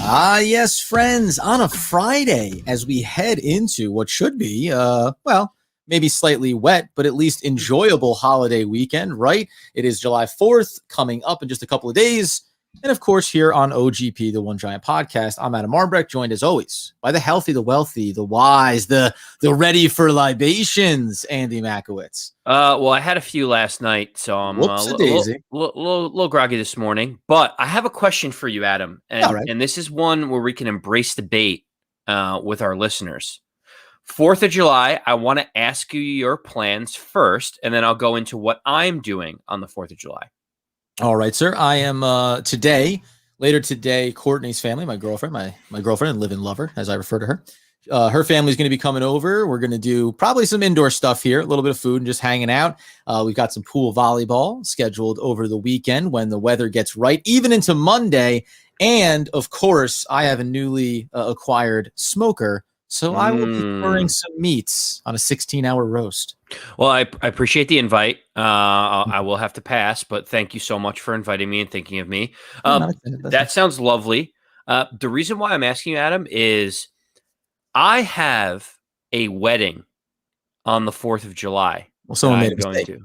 Yes, friends, on a Friday as we head into what should be, maybe slightly wet, but at least enjoyable holiday weekend, right? It is July 4th coming up in just a couple of days. And of course, here on OGP, the One Giant Podcast, I'm Adam Arbrecht, joined as always by the healthy, the wealthy, the wise, the ready for libations, Andy Makowitz. Well, I had a few last night, so I'm a little groggy this morning. But I have a question for you, Adam, and this is one where we can embrace debate with our listeners. 4th of July, I want to ask you your plans first, and then I'll go into what I'm doing on the 4th of July. All right, sir. I am later today, Courtney's family, my girlfriend, my girlfriend and live-in lover, as I refer to her. Her family is going to be coming over. We're going to do probably some indoor stuff here, a little bit of food and just hanging out. We've got some pool volleyball scheduled over the weekend when the weather gets right, even into Monday. And of course, I have a newly acquired smoker, so I will be pouring some meats on a 16-hour roast. Well, I appreciate the invite. I will have to pass, but thank you so much for inviting me and thinking of me. That sounds lovely. The reason why I'm asking you, Adam, is I have a wedding on the 4th of July. Well, someone made a mistake.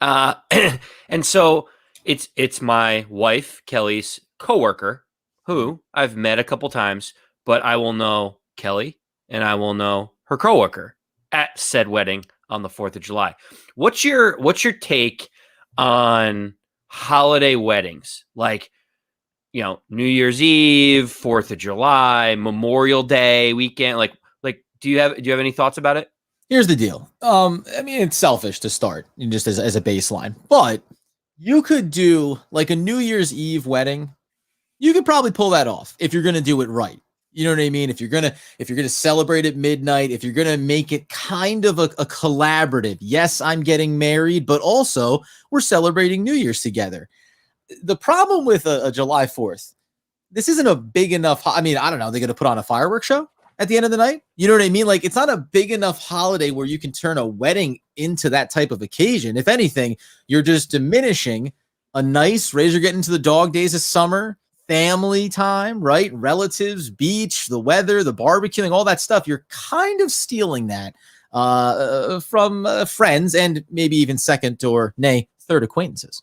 And so it's my wife, Kelly's coworker, who I've met a couple times, but I will know Kelly and I will know her coworker at said wedding on the 4th of July. What's your take on holiday weddings? Like, you know, New Year's Eve, 4th of July, Memorial Day weekend. Like, do you have any thoughts about it? Here's the deal. I mean, it's selfish to start just as a baseline, but you could do like a New Year's Eve wedding. You could probably pull that off if you're going to do it right. You know what I mean? If you're gonna celebrate at midnight, if you're gonna make it kind of a collaborative. Yes, I'm getting married, but also we're celebrating New Year's together. The problem with a July 4th, this isn't a big enough. I mean, I don't know. They're gonna put on a fireworks show at the end of the night. You know what I mean? Like, it's not a big enough holiday where you can turn a wedding into that type of occasion. If anything, you're just diminishing a nice razor getting into the dog days of summer. Family time, right? Relatives, beach, the weather, the barbecuing, all that stuff. You're kind of stealing that from friends and maybe even second or third acquaintances.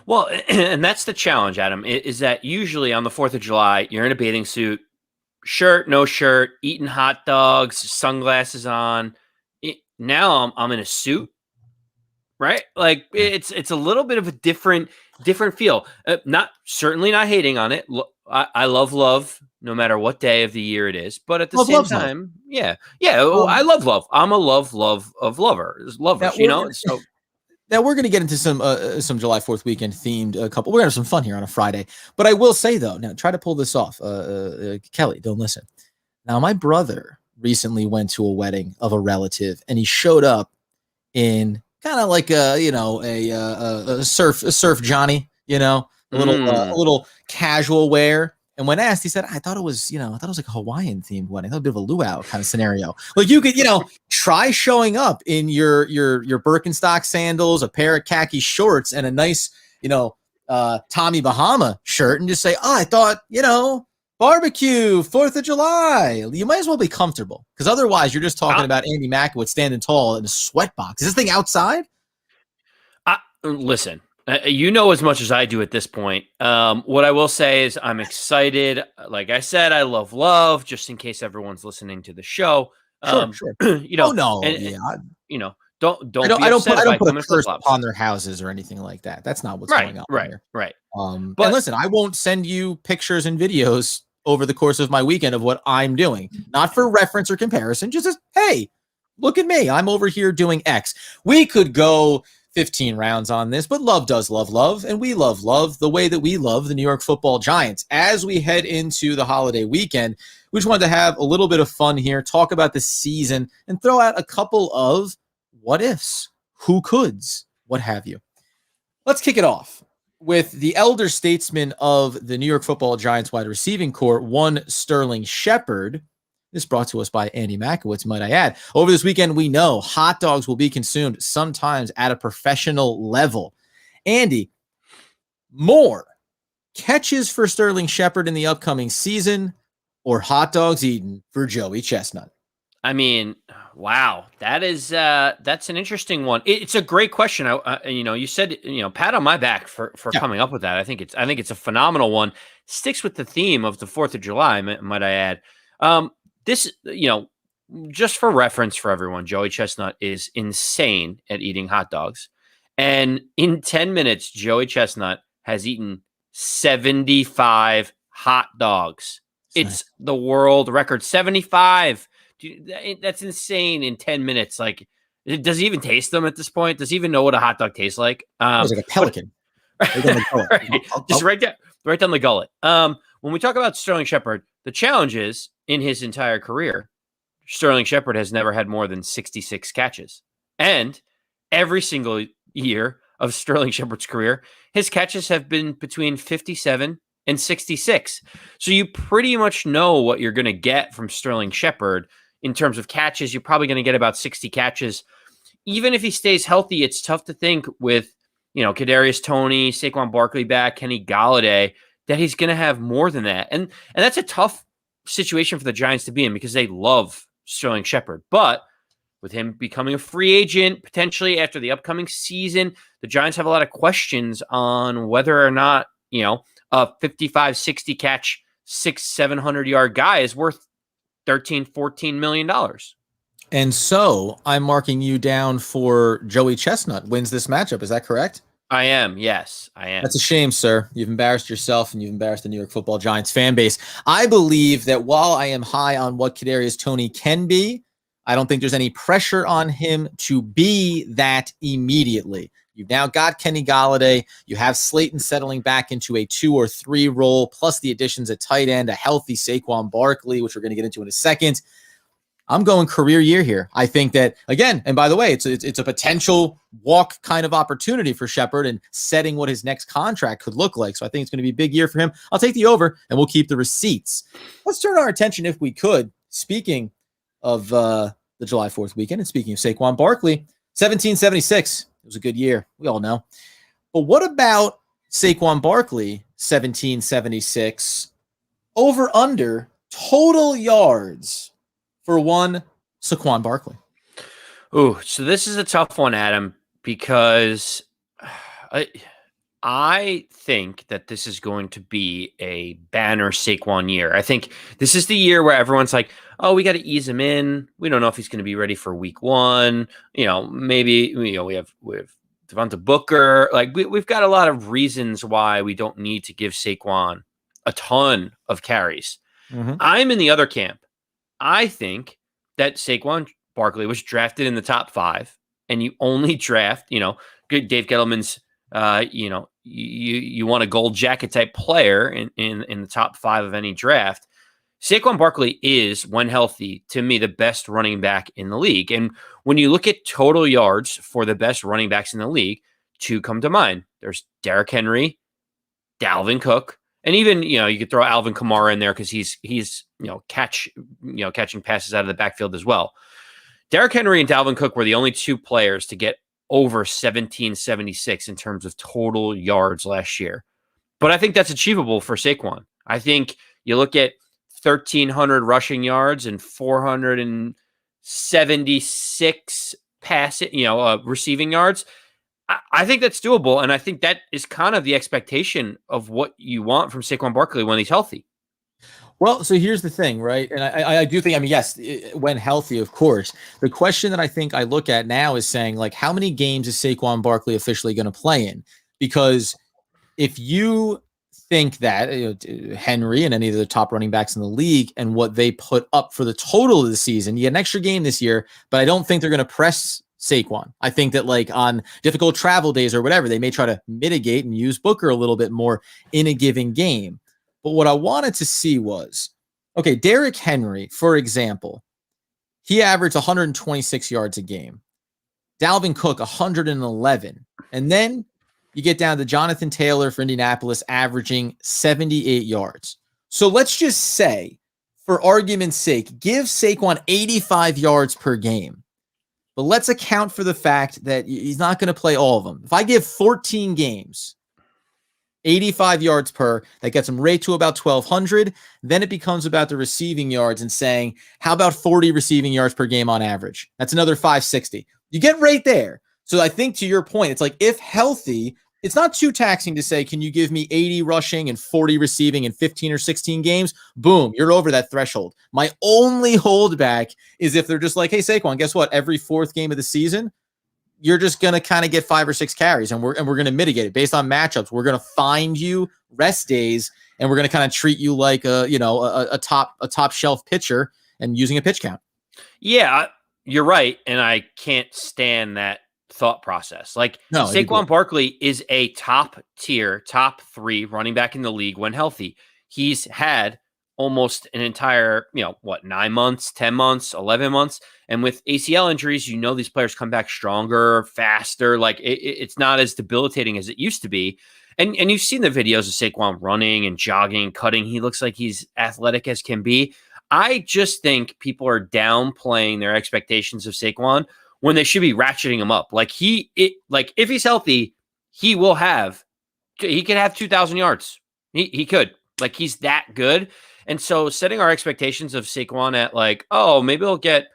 Well, and that's the challenge, Adam, is that usually on the 4th of July, you're in a bathing suit, shirt, no shirt, eating hot dogs, sunglasses on. Now I'm in a suit. Right? Like it's a little bit of a different feel. Certainly not hating on it. I love no matter what day of the year it is, but at the same time, yeah. I love love. I'm a love of lovers, you know. So now we're going to get into some July 4th weekend themed couple. We're going to have some fun here on a Friday, but I will say though, now try to pull this off. Kelly, don't listen. Now my brother recently went to a wedding of a relative, and he showed up in kind of like a surf Johnny, you know, a little casual wear. And when asked, he said, I thought it was like a Hawaiian themed wedding. I thought a bit of a luau kind of scenario. Like, you could, try showing up in your Birkenstock sandals, a pair of khaki shorts, and a nice, Tommy Bahama shirt, and just say, I thought, barbecue, 4th of July. You might as well be comfortable, because otherwise you're just talking about Andy Makowitz standing tall in a sweat box. Is this thing outside? Listen, you know as much as I do at this point. What I will say is I'm excited. Like I said, I love, just in case everyone's listening to the show. Sure. Don't I don't put a curse upon their houses or anything like that. That's not what's going on here. Right. But and listen, I won't send you pictures and videos over the course of my weekend of what I'm doing, not for reference or comparison, just as, hey, look at me, I'm over here doing X. We could go 15 rounds on this, but love does love, and we love the way that we love the New York Football Giants. As we head into the holiday weekend, we just wanted to have a little bit of fun here, talk about the season, and throw out a couple of what ifs, who coulds, what have you. Let's kick it off with the elder statesman of the New York Football Giants wide receiving corps, one Sterling Shepard. This brought to us by Andy Makowitz, might I add. Over this weekend, we know hot dogs will be consumed sometimes at a professional level. Andy, more catches for Sterling Shepard in the upcoming season or hot dogs eaten for Joey Chestnut? I mean, wow, that's an interesting one. It's a great question. You said, pat on my back for Yeah. coming up with that. I think it's a phenomenal one. Sticks with the theme of the 4th of July, might I add. This, just for reference for everyone, Joey Chestnut is insane at eating hot dogs. And in 10 minutes, Joey Chestnut has eaten 75 hot dogs. It's the world record, 75. That's insane in 10 minutes. Like, does he even taste them at this point? Does he even know what a hot dog tastes like? It's like a pelican. Right. Just right down the gullet. When we talk about Sterling Shepard, the challenge is in his entire career, Sterling Shepard has never had more than 66 catches. And every single year of Sterling Shepard's career, his catches have been between 57 and 66. So you pretty much know what you're going to get from Sterling Shepard in terms of catches. You're probably going to get about 60 catches. Even if he stays healthy, it's tough to think with, Kadarius Toney, Saquon Barkley back, Kenny Golladay, that he's going to have more than that. And that's a tough situation for the Giants to be in because they love Sterling Shepard. But with him becoming a free agent potentially after the upcoming season, the Giants have a lot of questions on whether or not, a 55, 60 catch, 700 yard guy is worth $13-14 million. And so I'm marking you down for Joey Chestnut wins this matchup. Is that correct? I am. Yes, I am. That's a shame, sir. You've embarrassed yourself and you've embarrassed the New York Football Giants fan base. I believe that while I am high on what Kadarius Toney can be, I don't think there's any pressure on him to be that immediately. You've now got Kenny Golladay. You have Slayton settling back into a 2 or 3 role, plus the additions at tight end, a healthy Saquon Barkley, which we're going to get into in a second. I'm going career year here. I think that, again, and by the way, it's a potential walk kind of opportunity for Shepard and setting what his next contract could look like. So I think it's going to be a big year for him. I'll take the over, and we'll keep the receipts. Let's turn our attention, if we could, speaking of the July 4th weekend, and speaking of Saquon Barkley, 1776. It was a good year. We all know. But what about Saquon Barkley, 1776, over under total yards for one Saquon Barkley? Ooh, so this is a tough one, Adam, because I think that this is going to be a banner Saquon year. I think this is the year where everyone's like, oh, we got to ease him in. We don't know if he's going to be ready for week 1. Maybe, we have Devonta Booker. Like we've got a lot of reasons why we don't need to give Saquon a ton of carries. Mm-hmm. I'm in the other camp. I think that Saquon Barkley was drafted in the top 5, and you only draft, good Dave Gettleman's, you want a gold jacket type player in the top 5 of any draft. Saquon Barkley is, when healthy, to me, the best running back in the league. And when you look at total yards for the best running backs in the league, 2 come to mind. There's Derrick Henry, Dalvin Cook, and even, you could throw Alvin Kamara in there because he's catching passes out of the backfield as well. Derrick Henry and Dalvin Cook were the only 2 players to get over 1776 in terms of total yards last year. But I think that's achievable for Saquon. I think you look at 1,300 rushing yards and 476 receiving yards. I think that's doable, and I think that is kind of the expectation of what you want from Saquon Barkley when he's healthy. Well, so here's the thing, right? And I do think, yes, when healthy, of course. The question that I think I look at now is saying, like, how many games is Saquon Barkley officially going to play in? Because if you think that Henry and any of the top running backs in the league and what they put up for the total of the season, you get an extra game this year, but I don't think they're going to press Saquon. I think that, like, on difficult travel days or whatever, they may try to mitigate and use Booker a little bit more in a given game. But what I wanted to see was, okay, Derrick Henry, for example, he averaged 126 yards a game. Dalvin Cook, 111. And then you get down to Jonathan Taylor for Indianapolis, averaging 78 yards. So let's just say, for argument's sake, give Saquon 85 yards per game. But let's account for the fact that he's not going to play all of them. If I give 14 games, 85 yards per. That gets him right to about 1,200. Then it becomes about the receiving yards and saying, how about 40 receiving yards per game on average? That's another 560. You get right there. So I think to your point, it's like if healthy, it's not too taxing to say, can you give me 80 rushing and 40 receiving in 15 or 16 games? Boom, you're over that threshold. My only holdback is if they're just like, hey, Saquon, guess what? Every fourth game of the season, you're just going to kind of get 5 or 6 carries, and we're going to mitigate it based on matchups. We're going to find you rest days, and we're going to kind of treat you like a top shelf pitcher and using a pitch count. Yeah, you're right, and I can't stand that thought process. Like, no, Saquon Barkley is a top 3 running back in the league when healthy. He's had almost an entire, 9 months, 10 months, 11 months. And with ACL injuries, these players come back stronger, faster. Like it's not as debilitating as it used to be. And you've seen the videos of Saquon running and jogging, cutting. He looks like he's athletic as can be. I just think people are downplaying their expectations of Saquon when they should be ratcheting him up. Like if he's healthy, he could have 2,000 yards. He could. Like he's that good. And so setting our expectations of Saquon at like, oh, maybe he'll get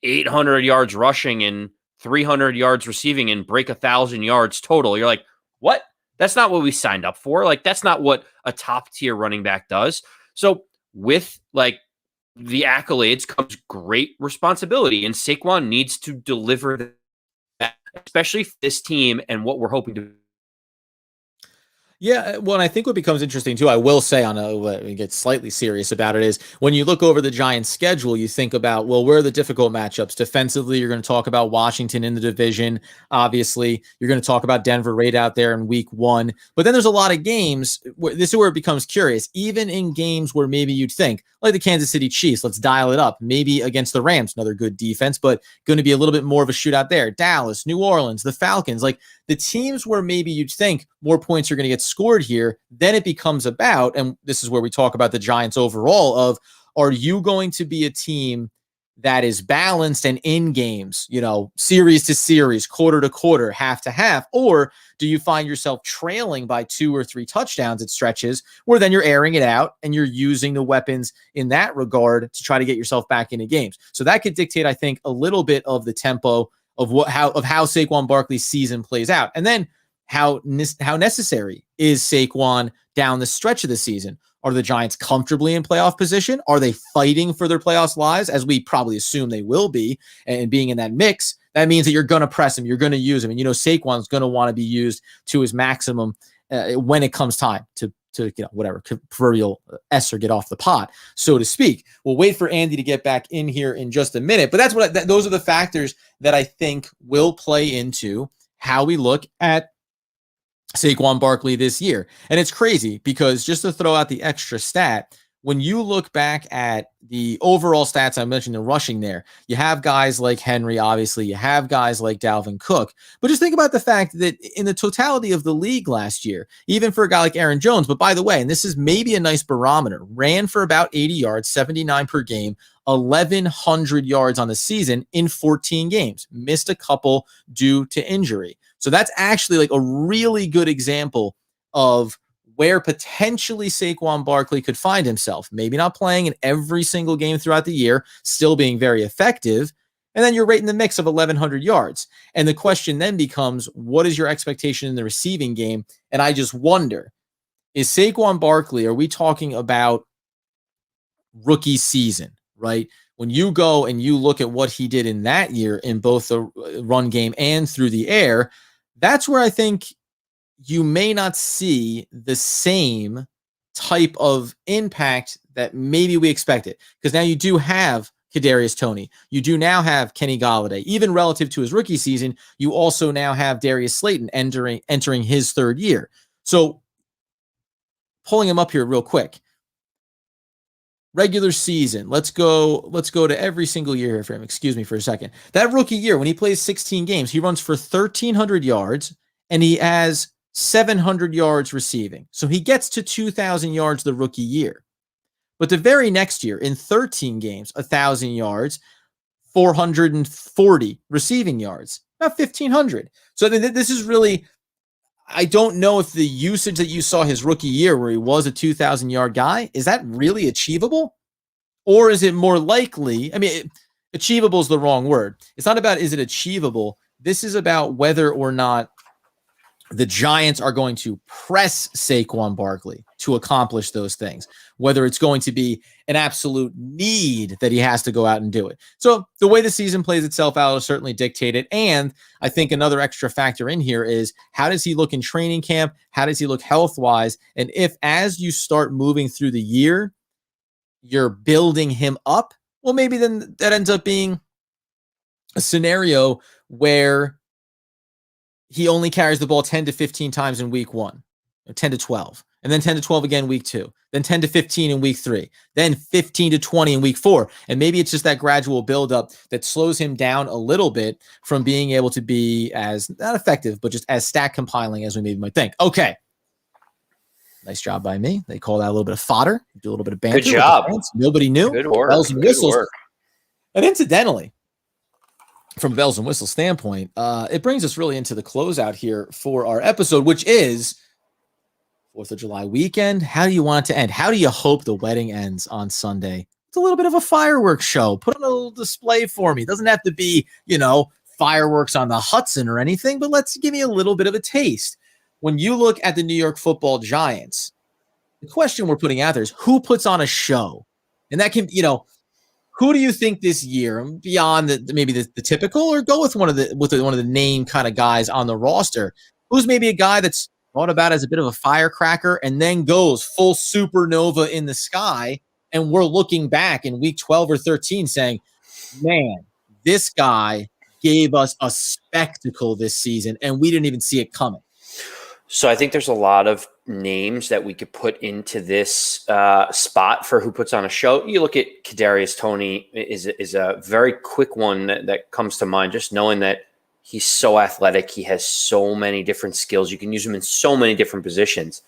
800 yards rushing and 300 yards receiving and break 1,000 yards total. You're like, what? That's not what we signed up for. Like, that's not what a top tier running back does. So with like the accolades comes great responsibility, and Saquon needs to deliver that, especially for this team and what we're hoping to. Yeah, well, and I think what becomes interesting too, I will say we get slightly serious about it, is when you look over the Giants' schedule, you think about, well, where are the difficult matchups? Defensively, you're going to talk about Washington in the division. Obviously, you're going to talk about Denver right out there in week 1. But then there's a lot of games this is where it becomes curious. Even in games where maybe you'd think, like the Kansas City Chiefs, let's dial it up. Maybe against the Rams, another good defense, but going to be a little bit more of a shootout there. Dallas, New Orleans, the Falcons, like the teams where maybe you'd think more points are going to get scored here, then it becomes about, and this is where we talk about the Giants overall, of are you going to be a team that is balanced and in games, series to series, quarter to quarter, half to half, or do you find yourself trailing by 2 or 3 touchdowns at stretches where then you're airing it out and you're using the weapons in that regard to try to get yourself back into games? So that could dictate, I think, a little bit of the tempo of how Saquon Barkley's season plays out. And then how necessary is Saquon down the stretch of the season? Are the Giants comfortably in playoff position? Are they fighting for their playoffs lives, as we probably assume they will be, and being in that mix? That means that you're going to press him. You're going to use him. And, Saquon's going to want to be used to his maximum when it comes time to whatever, proverbial Esser get off the pot, so to speak. We'll wait for Andy to get back in here in just a minute. But that's those are the factors that I think will play into how we look at Saquon Barkley this year. And it's crazy because, just to throw out the extra stat, when you look back at the overall stats, I mentioned the rushing there, you have guys like Henry, obviously, you have guys like Dalvin Cook, but just think about the fact that in the totality of the league last year, even for a guy like Aaron Jones, but by the way, and this is maybe a nice barometer, ran for about 80 yards, 79 per game, 1,100 yards on the season in 14 games, missed a couple due to injury. So that's actually like a really good example of where potentially Saquon Barkley could find himself. Maybe not playing in every single game throughout the year, still being very effective. And then you're right in the mix of 1,100 yards. And the question then becomes, what is your expectation in the receiving game? And I just wonder, is Saquon Barkley, are we talking about rookie season, right? When you go and you look at what he did in that year in both the run game and through the air, that's where I think you may not see the same type of impact that maybe we expected. Because now you do have Kadarius Toney. You do now have Kenny Golladay. Even relative to his rookie season, you also now have Darius Slayton entering his 3rd year. So pulling him up here real quick. Regular season. Let's go to every single year here for him. Excuse me for a second. That rookie year, when he plays 16 games, he runs for 1,300 yards and he has 700 yards receiving. So he gets to 2,000 yards the rookie year. But the very next year, in 13 games, 1,000 yards, 440 receiving yards, not 1,500. So this is really, I don't know if the usage that you saw his rookie year where he was a 2,000-yard guy, is that really achievable? Or is it more likely? I mean, achievable is the wrong word. It's not about is it achievable. This is about whether or not the Giants are going to press Saquon Barkley to accomplish those things, whether it's going to be an absolute need that he has to go out and do it. So the way the season plays itself out will certainly dictate it. And I think another extra factor in here is how does he look in training camp? How does he look health-wise? And if as you start moving through the year, you're building him up, well, maybe then that ends up being a scenario where he only carries the ball 10 to 15 times in week 1, 10 to 12, and then 10 to 12 again week 2, then 10 to 15 in week 3, then 15 to 20 in week 4. And maybe it's just that gradual buildup that slows him down a little bit from being able to be as, not effective, but just as stat compiling as we maybe might think. Okay. Nice job by me. They call that a little bit of fodder, do a little bit of banter. Good job. Nobody knew. Good work. Bells and whistles. Work. And incidentally, from bells and whistles standpoint, it brings us really into the closeout here for our episode, which is 4th of July weekend. How do you want it to end? How do you hope the wedding ends on Sunday? It's a little bit of a fireworks show. Put on a little display for me. It doesn't have to be, fireworks on the Hudson or anything, but let's give me a little bit of a taste. When you look at the New York Football Giants, the question we're putting out there is who puts on a show? And that can, who do you think this year, beyond the typical, or go with one of the name kind of guys on the roster? Who's maybe a guy that's thought about as a bit of a firecracker and then goes full supernova in the sky, and we're looking back in week 12 or 13 saying, man, this guy gave us a spectacle this season, and we didn't even see it coming. So I think there's a lot of names that we could put into this spot for who puts on a show. You look at Kadarius Toney is a very quick one that comes to mind, just knowing that he's so athletic. He has so many different skills. You can use him in so many different positions.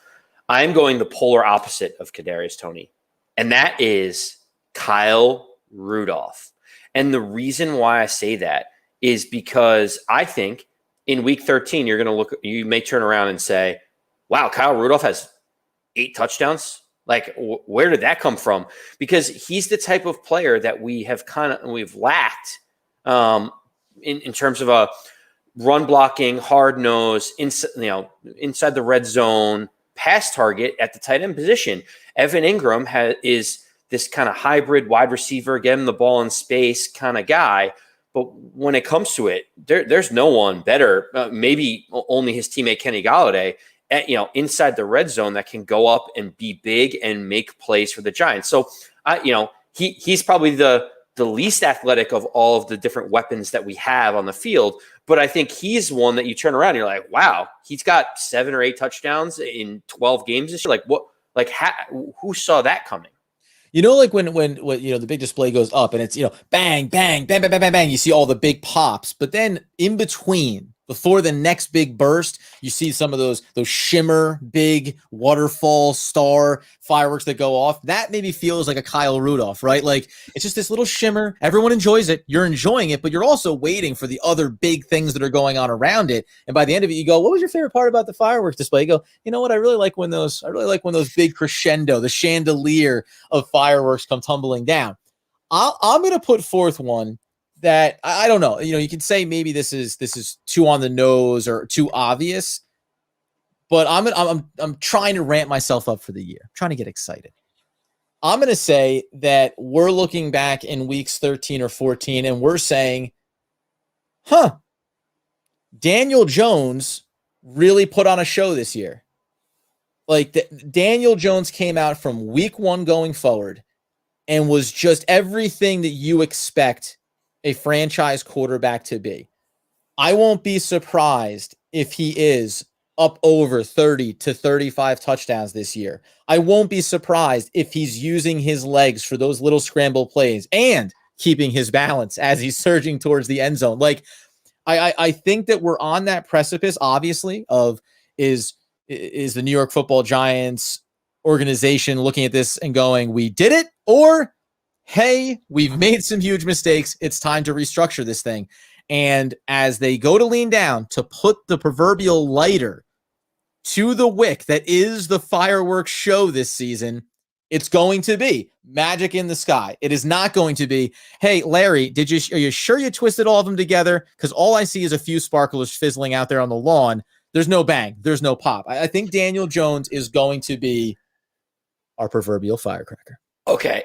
I'm going the polar opposite of Kadarius Toney, and that is Kyle Rudolph. And the reason why I say that is because I think in week 13, you may turn around and say, wow, Kyle Rudolph has 8 touchdowns. Like, where did that come from? Because he's the type of player that we've lacked in terms of a run blocking, hard nose, inside the red zone, pass target at the tight end position. Evan Ingram is this kind of hybrid wide receiver, get him the ball in space kind of guy. But when it comes to it, there's no one better, maybe only his teammate Kenny Golladay, inside the red zone that can go up and be big and make plays for the Giants. So, he's probably the least athletic of all of the different weapons that we have on the field. But I think he's one that you turn around and you're like, wow, he's got 7 or 8 touchdowns in 12 games this year. Like what? Like who saw that coming? Like when the big display goes up and it's, bang, bang, bang, bang, bang, bang, bang, you see all the big pops, but then in between, before the next big burst, you see some of those shimmer, big waterfall star fireworks that go off. That maybe feels like a Kyle Rudolph, right? Like it's just this little shimmer. Everyone enjoys it. You're enjoying it, but you're also waiting for the other big things that are going on around it. And by the end of it, you go, what was your favorite part about the fireworks display? You go, you know what? I really like when those big crescendo, the chandelier of fireworks come tumbling down. I'm going to put forth one that I don't know. You can say maybe this is too on the nose or too obvious, but I'm trying to ramp myself up for the year. I'm trying to get excited. I'm going to say that we're looking back in weeks 13 or 14 and we're saying, Daniel Jones really put on a show this year. Like Daniel Jones came out from week 1 going forward and was just everything that you expect a franchise quarterback to be. I won't be surprised if he is up over 30 to 35 touchdowns this year. I won't be surprised if he's using his legs for those little scramble plays and keeping his balance as he's surging towards the end zone. Like, I think that we're on that precipice, obviously, of is the New York Football Giants organization looking at this and going, we did it, or hey, we've made some huge mistakes. It's time to restructure this thing. And as they go to lean down to put the proverbial lighter to the wick that is the fireworks show this season, it's going to be magic in the sky. It is not going to be, hey, Larry, are you sure you twisted all of them together? Because all I see is a few sparklers fizzling out there on the lawn. There's no bang. There's no pop. I think Daniel Jones is going to be our proverbial firecracker. Okay.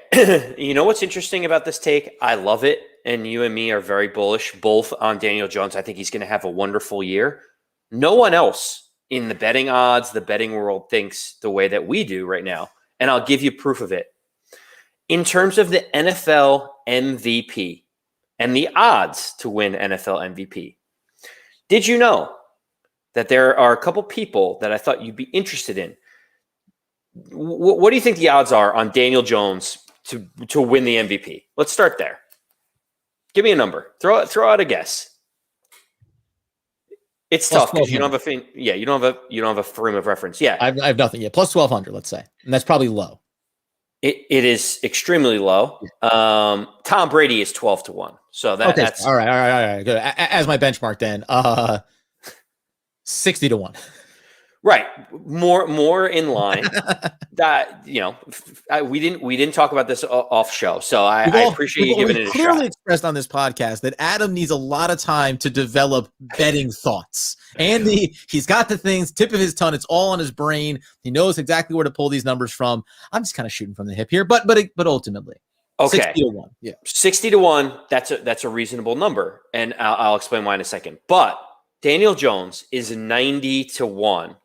You know what's interesting about this take? I love it. And you and me are very bullish, both on Daniel Jones. I think he's going to have a wonderful year. No one else in the betting odds, the betting world thinks the way that we do right now. And I'll give you proof of it. In terms of the NFL MVP and the odds to win NFL MVP, did you know that there are a couple people that I thought you'd be interested in? What do you think the odds are on Daniel Jones to win the MVP? Let's start there. Give me a number. Throw out a guess. It's tough because you don't have you don't have a frame of reference. Yeah, I have nothing yet. Plus 1,200, let's say, and that's probably low. It is extremely low. Tom Brady is 12-1. So that's all right. Good. As my benchmark, then 60-1. Right, more in line. That we didn't talk about this off show, so I appreciate you giving it a shot. Clearly expressed on this podcast that Adam needs a lot of time to develop betting thoughts. Andy, he's got the things tip of his tongue. It's all on his brain. He knows exactly where to pull these numbers from. I'm just kind of shooting from the hip here, but ultimately, okay, 60-1, yeah, 60-1. That's a reasonable number, and I'll explain why in a second. But Daniel Jones is 90-1.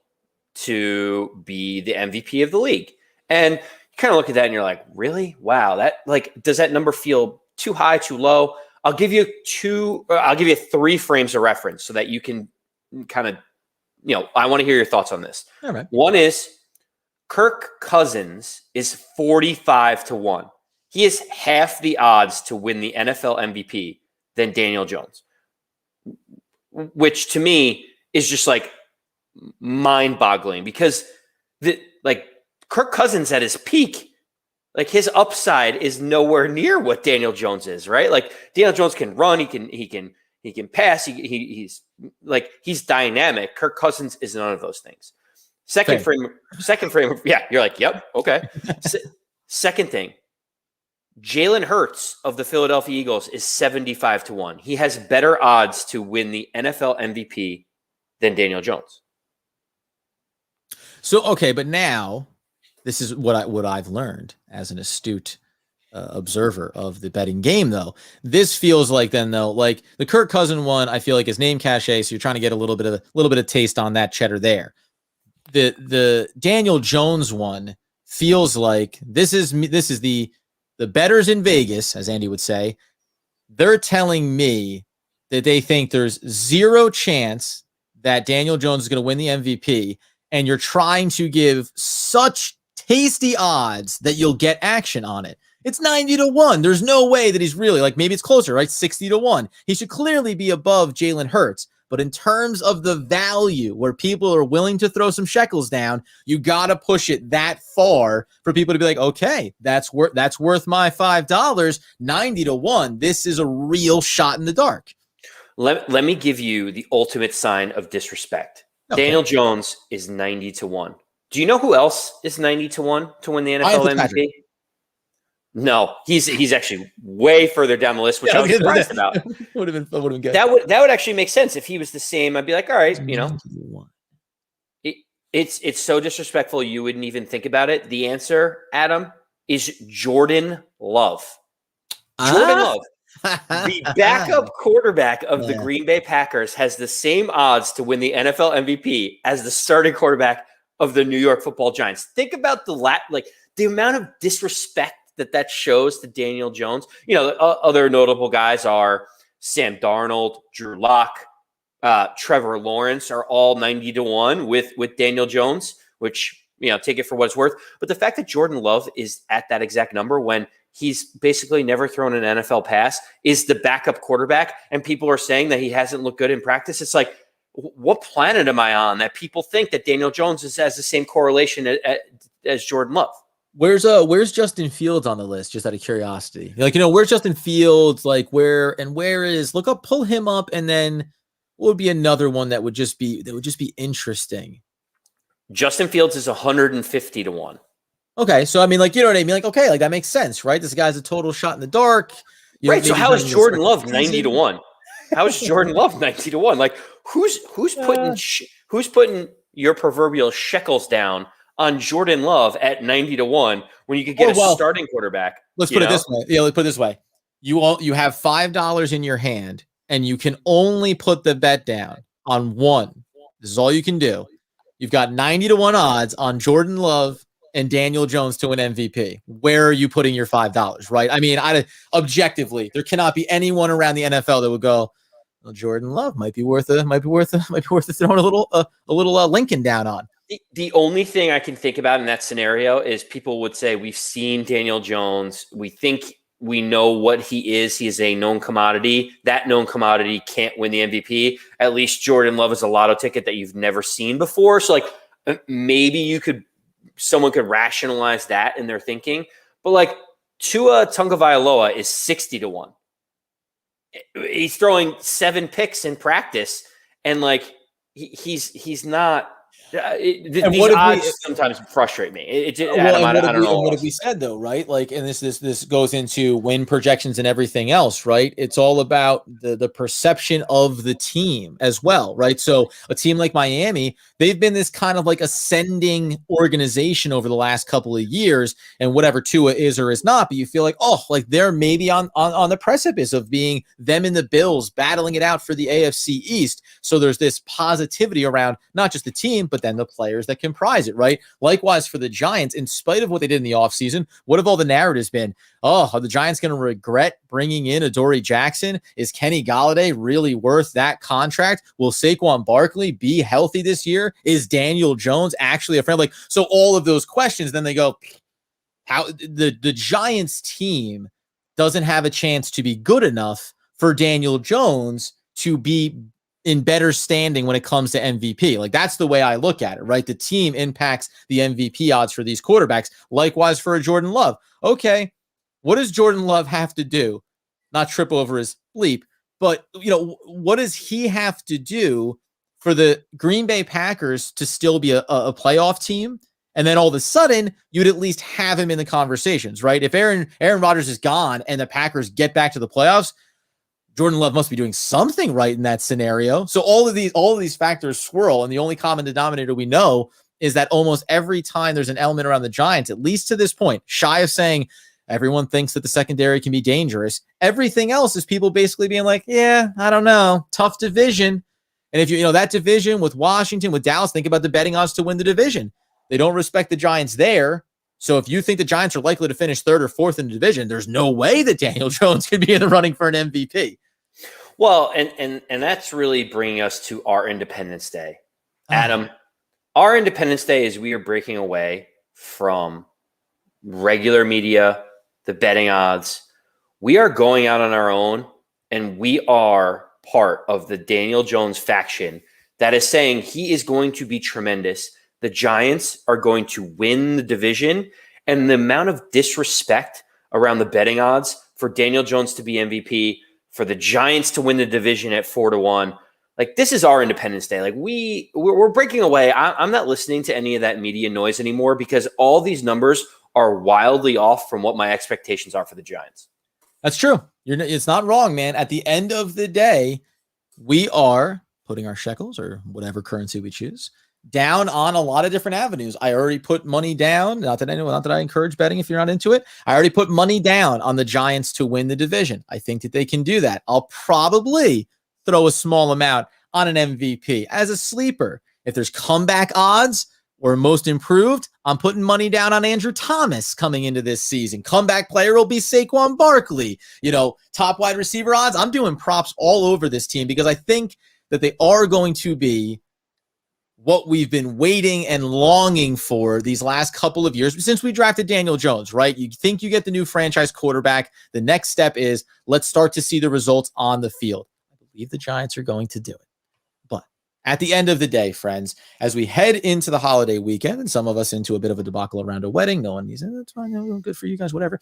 To be the MVP of the league. And you kind of look at that and you're like, really? Wow. Does that number feel too high, too low? I'll give you 3 frames of reference so that you can kind of, I want to hear your thoughts on this. All right. One is Kirk Cousins is 45-1. He is half the odds to win the NFL MVP than Daniel Jones, which to me is just like mind-boggling because Kirk Cousins at his peak, his upside is nowhere near what Daniel Jones is, right? Like Daniel Jones can run, he can pass, he's dynamic. Kirk Cousins is none of those things. Second frame, yeah, you're like, yep, okay. Second thing, Jalen Hurts of the Philadelphia Eagles is 75-1. He has better odds to win the NFL MVP than Daniel Jones. So, okay, but now this is what I've learned as an astute observer of the betting game, though. This feels like the Kirk Cousins one, I feel like is name cachet, so you're trying to get a little bit of taste on that cheddar there. The Daniel Jones one feels like this is the bettors in Vegas, as Andy would say. They're telling me that they think there's zero chance that Daniel Jones is going to win the MVP. And you're trying to give such tasty odds that you'll get action on it. It's 90-1. There's no way that he's really maybe it's closer, right? 60-1. He should clearly be above Jalen Hurts. But in terms of the value where people are willing to throw some shekels down, you got to push it that far for people to be like, okay, that's worth my $5. 90-1. This is a real shot in the dark. Let me give you the ultimate sign of disrespect. Okay. Daniel Jones is 90-1. Do you know who else is 90-1 to win the NFL MVP? No, he's actually way further down the list, which I was surprised about. would have been good. That would actually make sense if he was the same. I'd be like, all right, it's so disrespectful you wouldn't even think about it. The answer, Adam, is Jordan Love. Jordan Love. The backup quarterback of the Green Bay Packers has the same odds to win the NFL MVP as the starting quarterback of the New York Football Giants. Think about the amount of disrespect that shows to Daniel Jones. Other notable guys are Sam Darnold, Drew Lock, Trevor Lawrence are all 90-1 with Daniel Jones, which, take it for what it's worth. But the fact that Jordan Love is at that exact number when he's basically never thrown an NFL pass, is the backup quarterback, and people are saying that he hasn't looked good in practice. It's like, what planet am I on that people think that Daniel Jones has the same correlation as Jordan Love? Where's Justin Fields on the list? Just out of curiosity, where's Justin Fields? Where is? Pull him up, and then what would be another one that would just be interesting? Justin Fields is 150 to 1. Okay, so I mean, like, you know what I mean? Like, okay, like that makes sense, right? This guy's a total shot in the dark. Right. So how is Jordan Love 90 to 1? How is Jordan Love 90 to 1? Like, who's putting your proverbial shekels down on Jordan Love at 90 to 1 when you could get a starting quarterback? Let's put it this way. Yeah, let's put it this way. You have $5 in your hand, and you can only put the bet down on one. This is all you can do. You've got 90 to 1 odds on Jordan Love and Daniel Jones to win MVP. Where are you putting your $5, right? I mean, objectively, there cannot be anyone around the NFL that would go, well, Jordan Love might be worth throwing a little Lincoln down on. The only thing I can think about in that scenario is people would say, we've seen Daniel Jones. We think we know what he is. He is a known commodity. That known commodity can't win the MVP. At least Jordan Love is a lotto ticket that you've never seen before. So like maybe someone could rationalize that in their thinking. But like Tua Tagovailoa is 60 to 1. He's throwing 7 picks in practice, and like he's not. These odds sometimes frustrate me. Adam, I don't know. What have we said though, right? Like, and this goes into win projections and everything else, right? It's all about the perception of the team as well, right? So a team like Miami, they've been this kind of like ascending organization over the last couple of years, and whatever Tua is or is not, but you feel like, oh, like they're maybe on the precipice of being them and the Bills battling it out for the AFC East. So there's this positivity around not just the team, but then the players that comprise it, right? Likewise for the Giants, in spite of what they did in the offseason, what have all the narratives been? Oh, are the Giants going to regret bringing in Adoree Jackson? Is Kenny Golladay really worth that contract? Will Saquon Barkley be healthy this year? Is Daniel Jones actually a friend? Like, so all of those questions, then they go, how the Giants team doesn't have a chance to be good enough for Daniel Jones to be in better standing when it comes to MVP. Like, that's the way I look at it, right? The team impacts the MVP odds for these quarterbacks. Likewise for a Jordan Love. Okay, what does Jordan Love have to do? Not trip over his bleep, but, you know, what does he have to do for the Green Bay Packers to still be a playoff team? And then all of a sudden, you'd at least have him in the conversations, right? If Aaron Rodgers is gone and the Packers get back to the playoffs, Jordan Love must be doing something right in that scenario. So all of these factors swirl, and the only common denominator we know is that almost every time there's an element around the Giants, at least to this point, shy of saying everyone thinks that the secondary can be dangerous, everything else is people basically being like, yeah, I don't know, tough division. And if you know that division with Washington, with Dallas, think about the betting odds to win the division. They don't respect the Giants there. So if you think the Giants are likely to finish 3rd or 4th in the division, there's no way that Daniel Jones could be in the running for an MVP. Well, and that's really bringing us to our Independence Day. Adam, our Independence Day is we are breaking away from regular media, the betting odds. We are going out on our own, and we are part of the Daniel Jones faction that is saying he is going to be tremendous. The Giants are going to win the division, and the amount of disrespect around the betting odds for Daniel Jones to be MVP, for the Giants to win the division at 4 to 1. Like, this is our Independence Day. Like, we're breaking away. I'm not listening to any of that media noise anymore because all these numbers are wildly off from what my expectations are for the Giants. That's true. It's not wrong, man. At the end of the day, we are putting our shekels, or whatever currency we choose, down on a lot of different avenues. I already put money down. Not that I encourage betting if you're not into it. I already put money down on the Giants to win the division. I think that they can do that. I'll probably throw a small amount on an MVP as a sleeper. If there's comeback odds or most improved, I'm putting money down on Andrew Thomas coming into this season. Comeback player will be Saquon Barkley. You know, top wide receiver odds. I'm doing props all over this team because I think that they are going to be what we've been waiting and longing for these last couple of years since we drafted Daniel Jones, right? You think you get the new franchise quarterback. The next step is let's start to see the results on the field. I believe the Giants are going to do it. But At the end of the day, friends, as we head into the holiday weekend, and some of us into a bit of a debacle around a wedding, no one needs it. That's fine. Good for you guys, whatever.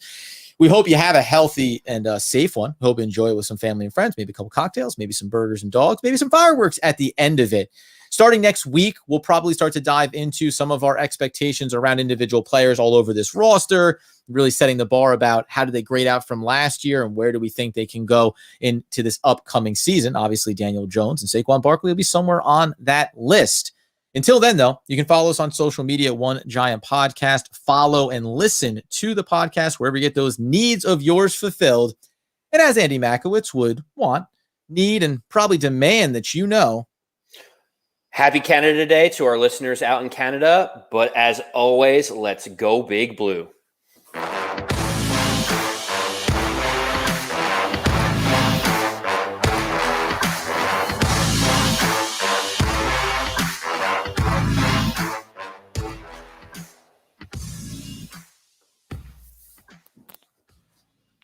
We hope you have a healthy and safe one. Hope you enjoy it with some family and friends, maybe a couple cocktails, maybe some burgers and dogs, maybe some fireworks at the end of it. Starting next week, we'll probably start to dive into some of our expectations around individual players all over this roster, really setting the bar about how did they grade out from last year and where do we think they can go into this upcoming season. Obviously, Daniel Jones and Saquon Barkley will be somewhere on that list. Until then, though, you can follow us on social media, One Giant Podcast. Follow and listen to the podcast wherever you get those needs of yours fulfilled. And as Andy Makowitz would want, need, and probably demand that you know, Happy Canada Day to our listeners out in Canada. But as always, let's go Big Blue.